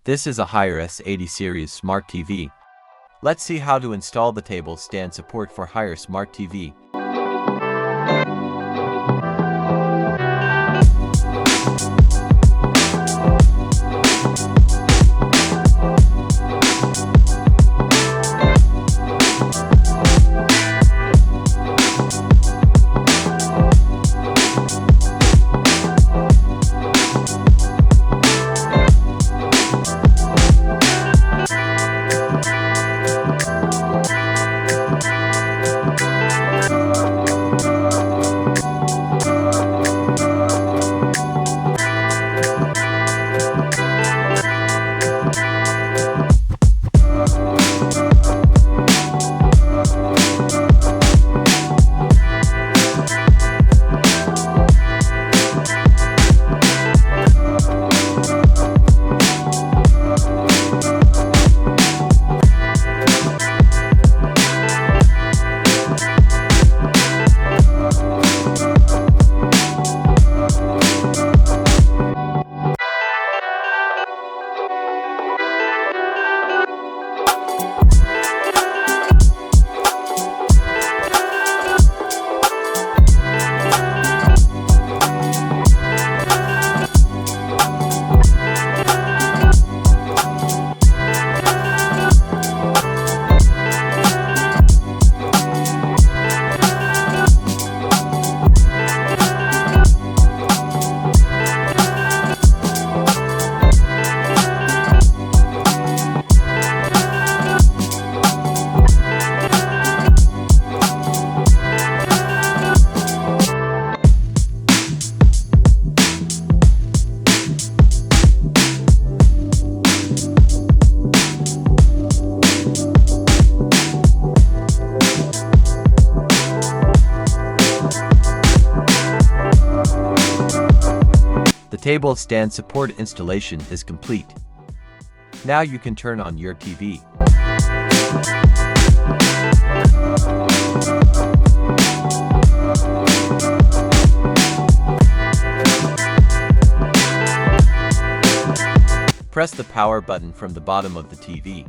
This is a Haier S80 series Smart TV. Let's see how to install the table stand support for Haier Smart TV. The table stand support installation is complete. Now you can turn on your TV. Press the power button from the bottom of the TV.